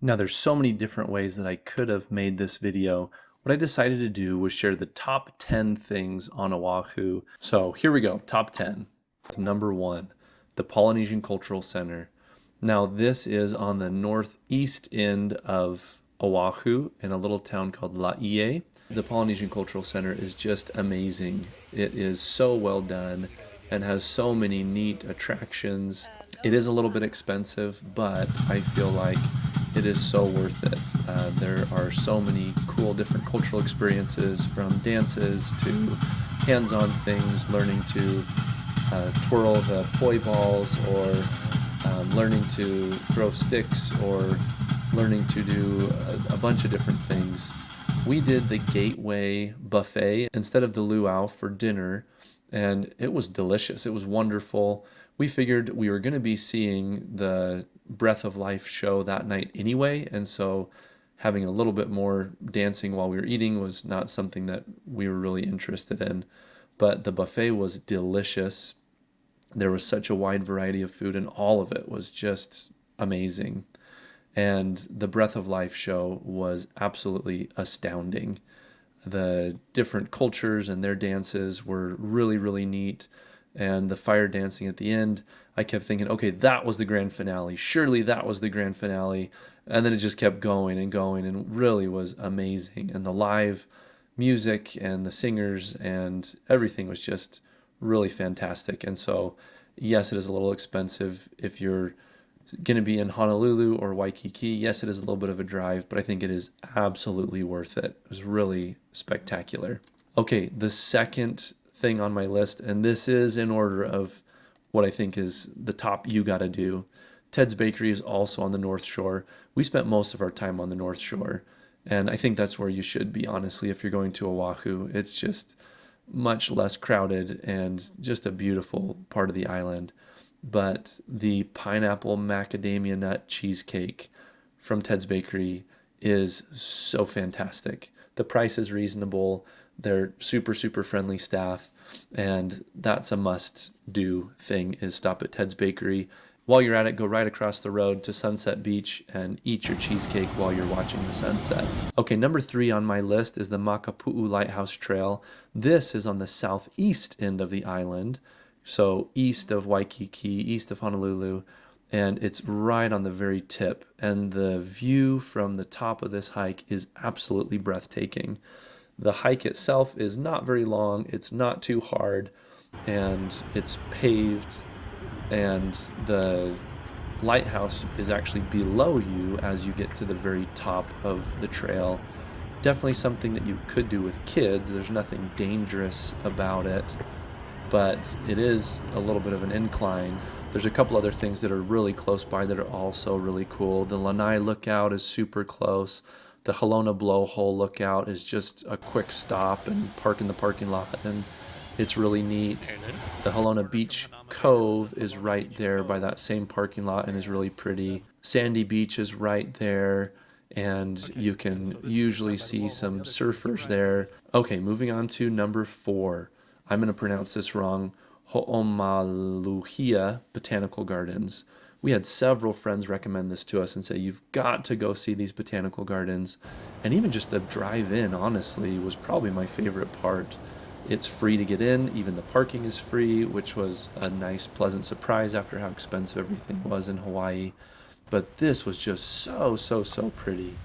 Now there's so many different ways that I could have made this video. What I decided to do was share the top 10 things on Oahu. So here we go, top 10. Number 1, the Polynesian Cultural Center. Now this is on the northeast end of Oahu in a little town called Laie. The Polynesian Cultural Center is just amazing. It is so well done and has so many neat attractions. It is a little bit expensive, but I feel like it is so worth it. There are so many cool different cultural experiences, from dances to hands-on things, learning to twirl the poi balls, or learning to throw sticks, or learning to do a bunch of different things. We did the Gateway buffet instead of the luau for dinner, and it was delicious. It was wonderful. We figured we were going to be seeing the Breath of Life show that night anyway, and so having a little bit more dancing while we were eating was not something that we were really interested in. But the buffet was delicious. There was such a wide variety of food, and all of it was just amazing. And the Breath of Life show was absolutely astounding. The different cultures and their dances were really, really neat. And the fire dancing at the end, I kept thinking, okay, that was the grand finale. Surely that was the grand finale. And then it just kept going and going and really was amazing. And the live music and the singers and everything was just really fantastic. And so, yes, it is a little expensive if you're going to be in Honolulu or Waikiki. Yes, it is a little bit of a drive, but I think it is absolutely worth it. It was really spectacular. Okay, the second thing on my list, and this is in order of what I think is the top you gotta do. Ted's Bakery is also on the North Shore. We spent most of our time on the North Shore, and I think that's where you should be, honestly, if you're going to Oahu. It's just much less crowded and just a beautiful part of the island. But the pineapple macadamia nut cheesecake from Ted's Bakery is so fantastic. The price is reasonable. They're super, super friendly staff, and that's a must-do thing, is stop at Ted's Bakery. While you're at it, go right across the road to Sunset Beach and eat your cheesecake while you're watching the sunset. Okay, number 3 on my list is the Makapu'u Lighthouse Trail. This is on the southeast end of the island, so east of Waikiki, east of Honolulu, and it's right on the very tip. And the view from the top of this hike is absolutely breathtaking. The hike itself is not very long, it's not too hard, and it's paved, and the lighthouse is actually below you as you get to the very top of the trail. Definitely something that you could do with kids. There's nothing dangerous about it, but it is a little bit of an incline. There's a couple other things that are really close by that are also really cool. The Lanai Lookout is super close. The Halona Blowhole Lookout is just a quick stop and park in the parking lot, and it's really neat. The Halona Beach Cove is right there by that same parking lot and is really pretty. Sandy Beach is right there, and you can usually see some surfers there. Okay, moving on to number 4. I'm going to pronounce this wrong. Ho'omaluhia Botanical Gardens. We had several friends recommend this to us and say, you've got to go see these botanical gardens. And even just the drive in, honestly, was probably my favorite part. It's free to get in, even the parking is free, which was a nice, pleasant surprise after how expensive everything was in Hawaii. But this was just so, so, so pretty.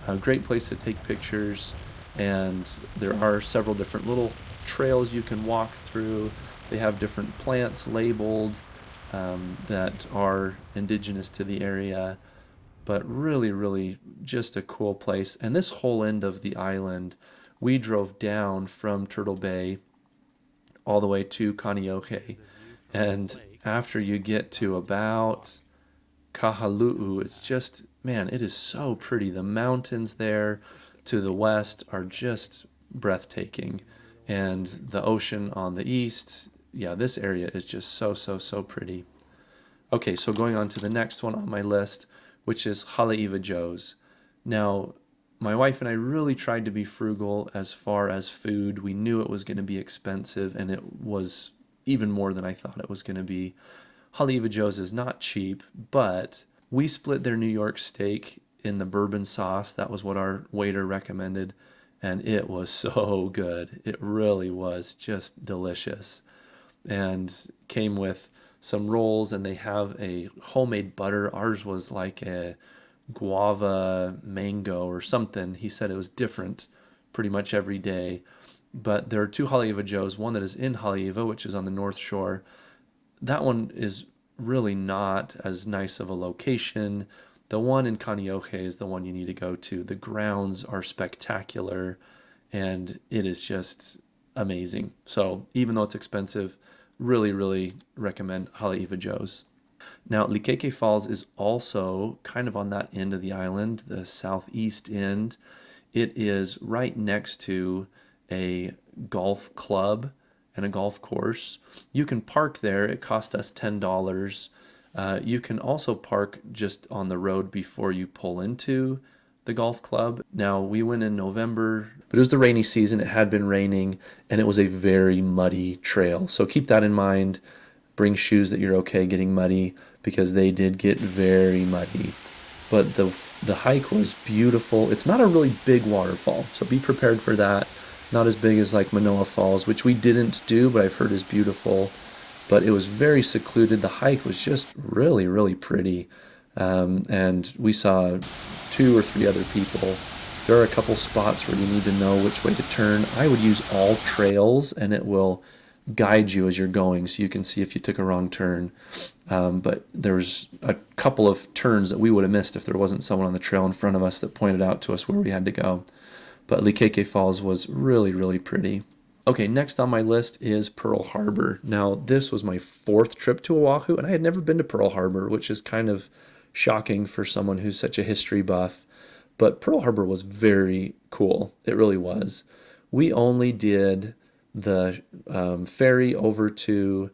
A great place to take pictures, and there are several different little trails you can walk through. They have different plants labeled that are indigenous to the area, but really, really just a cool place. And this whole end of the island, we drove down from Turtle Bay all the way to Kaneohe, and after you get to about Kahalu'u, it's just, man, it is so pretty. The mountains there to the west are just breathtaking, and the ocean on the east. Yeah, this area is just so, so, so pretty. Okay, so going on to the next one on my list, which is Haleiwa Joe's. Now, my wife and I really tried to be frugal as far as food. We knew it was going to be expensive, and it was even more than I thought it was going to be. Haleiwa Joe's is not cheap, but we split their New York steak in the bourbon sauce. That was what our waiter recommended, and it was so good. It really was just delicious. And came with some rolls, and they have a homemade butter. Ours was like a guava mango or something. He said it was different pretty much every day. But there are two Haleiwa Joes, one that is in Haleiwa, which is on the North Shore. That one is really not as nice of a location. The one in Kaneohe is the one you need to go to. The grounds are spectacular, and it is just amazing. So even though it's expensive, really, really recommend Haleiwa Joe's. Now, Likeke Falls is also kind of on that end of the island, the southeast end. It is right next to a golf club and a golf course. You can park there. It cost us $10. You can also park just on the road before you pull into the golf club. Now, we went in November, but it was the rainy season. It had been raining, and it was a very muddy trail. So keep that in mind. Bring shoes that you're okay getting muddy, because they did get very muddy. But the hike was beautiful. It's not a really big waterfall, so be prepared for that. Not as big as like Manoa Falls, which we didn't do, but I've heard is beautiful. But it was very secluded. The hike was just really, really pretty. And we saw 2 or 3 other people. There are a couple spots where you need to know which way to turn. I would use all trails, and it will guide you as you're going, so you can see if you took a wrong turn. But there's a couple of turns that we would have missed if there wasn't someone on the trail in front of us that pointed out to us where we had to go. But Likeke Falls was really, really pretty. Okay, next on my list is Pearl Harbor. Now, this was my 4th trip to Oahu, and I had never been to Pearl Harbor, which is kind of shocking for someone who's such a history buff. But Pearl Harbor was very cool. It really was. We only did the ferry over to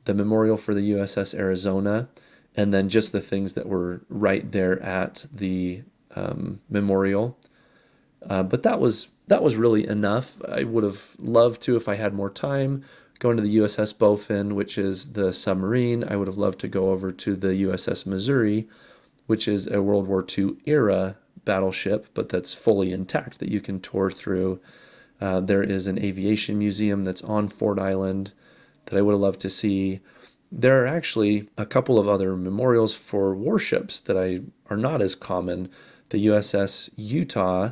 the memorial for the USS Arizona, and then just the things that were right there at the memorial. But that was really enough. I would have loved to, if I had more time, go into the USS Bowfin, which is the submarine. I would have loved to go over to the USS Missouri, which is a World War II era battleship, but that's fully intact, that you can tour through. There is an aviation museum that's on Ford Island that I would have loved to see. There are actually a couple of other memorials for warships that are not as common. The USS Utah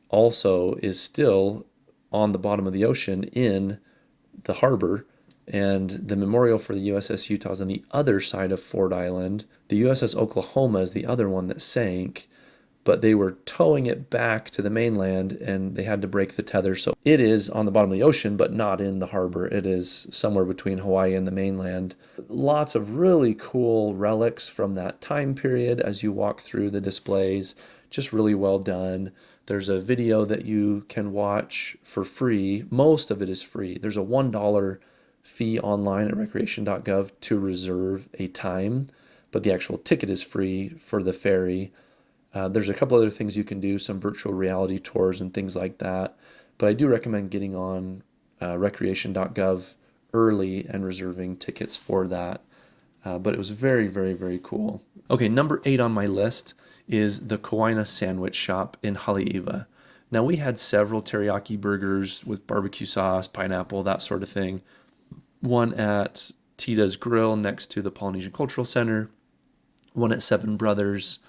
also is still on the bottom of the ocean in the harbor, and the memorial for the USS Utah is on the other side of Ford Island. The USS Oklahoma is the other one that sank, but they were towing it back to the mainland, and they had to break the tether. So it is on the bottom of the ocean, but not in the harbor. It is somewhere between Hawaii and the mainland. Lots of really cool relics from that time period as you walk through the displays. Just really well done. There's a video that you can watch for free. Most of it is free. There's a $1 fee online at recreation.gov to reserve a time, but the actual ticket is free for the ferry. There's a couple other things you can do, some virtual reality tours and things like that. But I do recommend getting on recreation.gov early and reserving tickets for that. But it was very, very, very cool. Okay, number 8 on my list is the Kauaina Sandwich Shop in Haleiwa. Now, we had several teriyaki burgers with barbecue sauce, pineapple, that sort of thing. One at Tita's Grill next to the Polynesian Cultural Center. One at Seven Brothers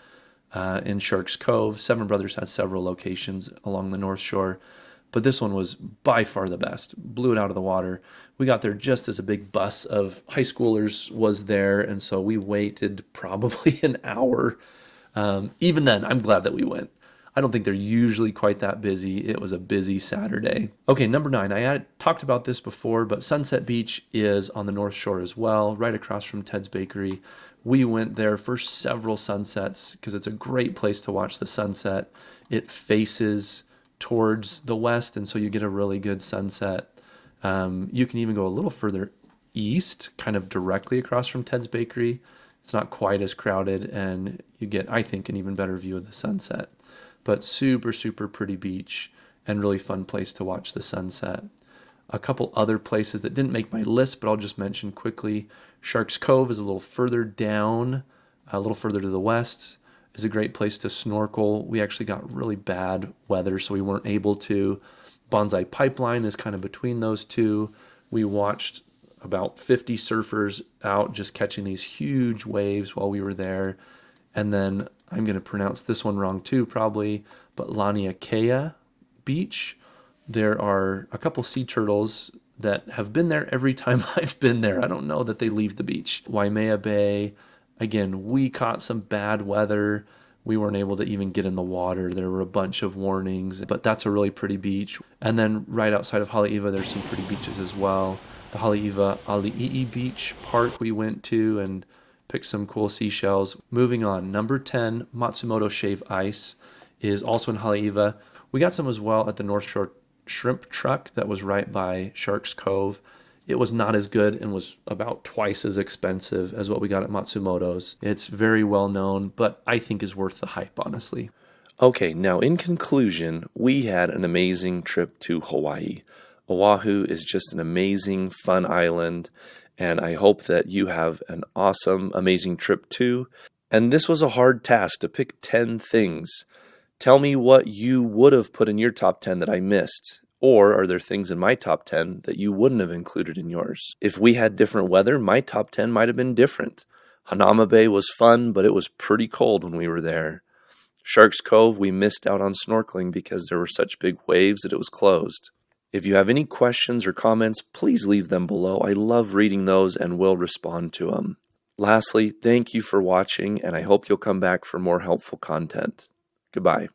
in Sharks Cove. Seven Brothers has several locations along the North Shore, but this one was by far the best. Blew it out of the water. We got there just as a big bus of high schoolers was there, and so we waited probably an hour. Even then, I'm glad that we went. I don't think they're usually quite that busy. It was a busy Saturday. Okay, number 9. I had talked about this before, but Sunset Beach is on the North Shore as well, right across from Ted's Bakery. We went there for several sunsets because it's a great place to watch the sunset. It faces towards the west, and so you get a really good sunset. You can even go a little further east, kind of directly across from Ted's Bakery. It's not quite as crowded, and you get, I think, an even better view of the sunset. But super, super pretty beach and really fun place to watch the sunset. A couple other places that didn't make my list, but I'll just mention quickly. Sharks Cove is a little further down, a little further to the west. is a great place to snorkel. We actually got really bad weather, so we weren't able to. Bonsai Pipeline is kind of between those two. We watched about 50 surfers out just catching these huge waves while we were there. And then I'm going to pronounce this one wrong too, probably, but Laniakea Beach. There are a couple sea turtles that have been there every time I've been there. I don't know that they leave the beach. Waimea Bay, again, we caught some bad weather. We weren't able to even get in the water. There were a bunch of warnings, but that's a really pretty beach. And then right outside of Haleiwa, there's some pretty beaches as well. The Haleiwa Ali'i Beach Park we went to and picked some cool seashells. Moving on, number 10, Matsumoto Shave Ice is also in Haleiwa. We got some as well at the North Shore Shrimp Truck that was right by Sharks Cove. It was not as good and was about twice as expensive as what we got at Matsumoto's. It's very well known, but I think is worth the hype, honestly. Okay, now in conclusion, we had an amazing trip to Hawaii. Oahu is just an amazing, fun island, and I hope that you have an awesome, amazing trip too. And this was a hard task to pick 10 things. Tell me what you would have put in your top 10 that I missed. Or are there things in my top 10 that you wouldn't have included in yours? If we had different weather, my top 10 might have been different. Hanauma Bay was fun, but it was pretty cold when we were there. Sharks Cove, we missed out on snorkeling because there were such big waves that it was closed. If you have any questions or comments, please leave them below. I love reading those and will respond to them. Lastly, thank you for watching, and I hope you'll come back for more helpful content. Goodbye.